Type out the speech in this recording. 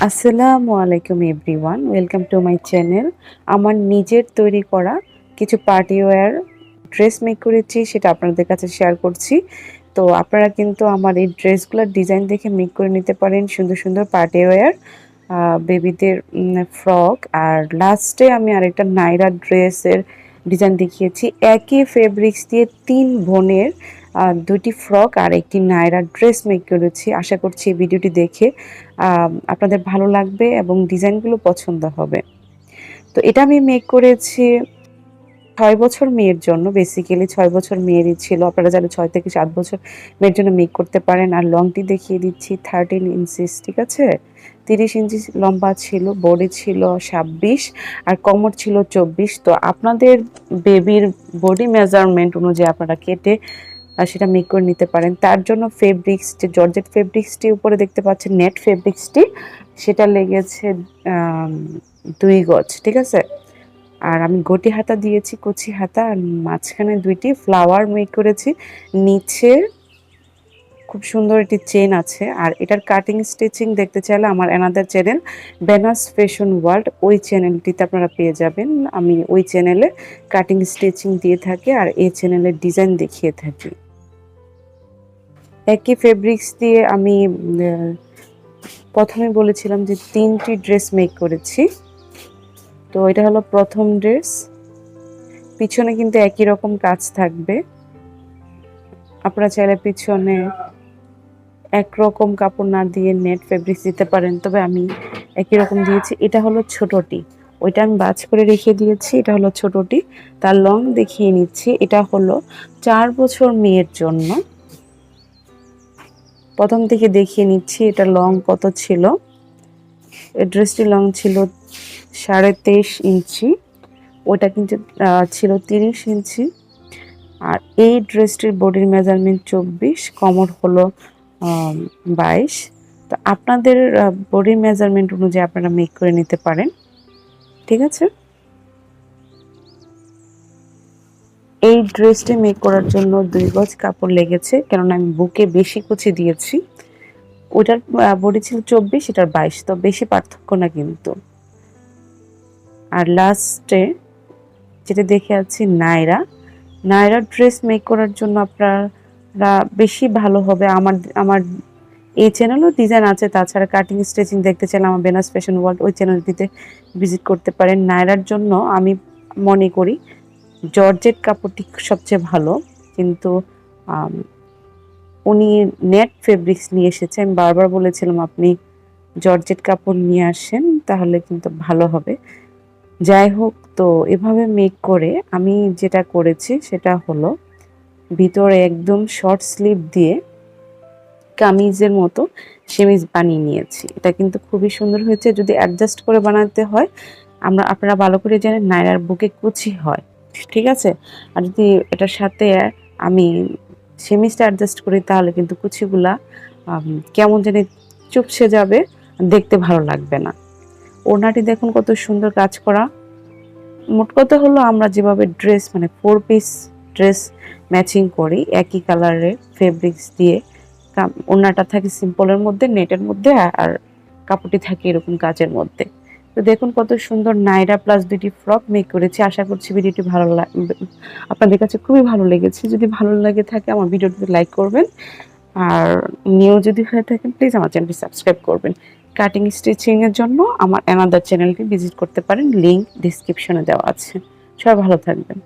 আসসালামু আলাইকুম everyone, welcome to my channel. আমার নিজের তৈরি করা কিছু পার্টি ওয়্যার ড্রেস মেক করেছি, সেটা আপনাদের কাছে শেয়ার করছি। তো আপনারা কিন্তু আমার এই ড্রেসগুলোর ডিজাইন দেখে মেক করে নিতে পারেন সুন্দর সুন্দর পার্টি ওয়্যার, বেবিদের ফ্রক। আর লাস্টে আমি আরেকটা নাইরা ড্রেসের ডিজাইন দেখিয়েছি। একই ফেব্রিক্স দিয়ে 3 বোনের দুটি ফ্রক আর একটি নাইরা ড্রেস মেক করেছি। আশা করছি এই ভিডিওটি দেখে আপনাদের ভালো লাগবে এবং ডিজাইনগুলো পছন্দ হবে। তো এটা আমি মেক করেছি ৬ বছর মেয়ের জন্য। বেসিক্যালি ৬ বছর মেয়েরই ছিল। আপনারা যারা ৬ থেকে ৭ বছর মেয়ের জন্য মেক করতে পারেন। আর লংটি দেখিয়ে দিচ্ছি 13 ইঞ্চিস, ঠিক আছে? ৩০ ইঞ্চি লম্বা ছিল, বডি ছিল ২৬ আর কোমর ছিল ২৪। তো আপনাদের বেবির বডি মেজারমেন্ট অনুযায়ী আপনারা কেটে সেটা মেক করে নিতে পারেন। তার জন্য ফেব্রিক্স, যে জর্জেট ফেব্রিক্সটি উপরে দেখতে পাচ্ছেন, নেট ফেব্রিক্সটি, সেটা লেগেছে ২ গজ, ঠিক আছে? আর আমি গটি হাতা দিয়েছি, কুচি হাতা, আর মাঝখানে 2টি ফ্লাওয়ার মেক করেছি। নিচে খুব সুন্দর একটি চেন আছে। আর এটার কাটিং স্টিচিং দেখতে চাইলে আমার অ্যানাদার চ্যানেল বেনাস ফ্যাশন ওয়ার্ল্ড, ওই চ্যানেলটিতে আপনারা পেয়ে যাবেন। আমি ওই চ্যানেলে কাটিং স্টিচিং দিয়ে থাকি আর এই চ্যানেলের ডিজাইন দেখিয়ে থাকি। একই ফেব্রিক্স দিয়ে আমি প্রথমে বলেছিলাম যে 3টি ড্রেস মেক করেছি। তো এটা হলো প্রথম ড্রেস। পিছনে কিন্তু একই রকম কাজ থাকবে। আপনারা চাইলে পিছনে একরকম কাপড় না দিয়ে নেট ফেব্রিক্স দিতে পারেন, তবে আমি একই রকম দিয়েছি। এটা হলো ছোটটি, ওইটা আমি বাজ করে রেখে দিয়েছি। এটা হলো ছোটটি, তার লং দেখিয়ে নিচ্ছি। এটা হলো 4 বছর মেয়ের জন্য। প্রথম থেকে দেখিয়ে নিচ্ছি এটা লং কত ছিল। এই ড্রেসটি লং ছিল 23.5 ইঞ্চি, ওটা কিন্তু ছিল 30 ইঞ্চি। আর এই ড্রেসটির বডির মেজারমেন্ট 24, কোমর হলো 22। তো আপনাদের বডির মেজারমেন্ট অনুযায়ী আপনারা মেক করে নিতে পারেন, ঠিক আছে? এই ড্রেসটি মেক করার জন্য 2 গজ কাপড় লেগেছে, কেননা আমি বুকে বেশি কুচি দিয়েছি। ওটার বডি ছিল 24, এটার 22, তো বেশি পার্থক্য না কিন্তু। আর লাস্টে যেটা দেখে আছি নায়রা ড্রেস মেক করার জন্য আপনারা বেশি ভালো হবে। আমার এই চ্যানেলও ডিজাইন আছে, তাছাড়া কাটিং স্টিচিং দেখতে চাইলে আমার বেনাস ফ্যাশন ওয়ার্ল্ড ওই চ্যানেলটিতে ভিজিট করতে পারেন। নায়রার জন্য আমি মনে করি জর্জেট কাপড়টি সবচেয়ে ভালো, কিন্তু উনি নেট ফেব্রিক্স নিয়ে এসেছে। আমি বারবার বলেছিলাম আপনি জর্জেট কাপড় নিয়ে আসেন, তাহলে কিন্তু ভালো হবে। যাই হোক, তো এভাবে মেক করে আমি যেটা করেছি সেটা হলো ভিতরে একদম শর্ট স্লিভ দিয়ে কামিজের মতো সেমিজ বানিয়ে নিয়েছি। এটা কিন্তু খুবই সুন্দর হয়েছে। যদি অ্যাডজাস্ট করে বানাতে হয়, আপনারা ভালো করে জানেন নায়রার বুকে কুচি হয়, ঠিক আছে? আর যদি এটার সাথে আমি সেমিজটা অ্যাডজাস্ট করি, তাহলে কিন্তু কুচিগুলা কেমন জানি চুপসে যাবে, দেখতে ভালো লাগবে না। ওড়নাটি দেখুন কত সুন্দর কাজ করা। মোট কথা হলো আমরা যেভাবে ড্রেস, মানে 4 পিস ড্রেস ম্যাচিং করি একই কালারের ফেব্রিক্স দিয়ে, ওড়নাটা থাকে সিম্পলের মধ্যে, নেটের মধ্যে, আর কাপড়টি থাকে এরকম কাজের মধ্যে। তো দেখুন কত সুন্দর নাইরা প্লাস 2টি ফ্রক মেক করেছি। আশা করছি ভিডিওটি আপনাদের কাছে খুবই ভালো লেগেছে। যদি ভালো লাগে থাকে আমার ভিডিওটিতে লাইক করবেন, আর নিউ যদি হয়ে থাকেন প্লিজ আমার চ্যানেলটি সাবস্ক্রাইব করবেন। কাটিং স্টিচিং এর জন্য আমার অ্যানাদার চ্যানেলটি ভিজিট করতে পারেন, লিংক ডিসক্রিপশনে দেওয়া আছে। সবাই ভালো থাকবেন।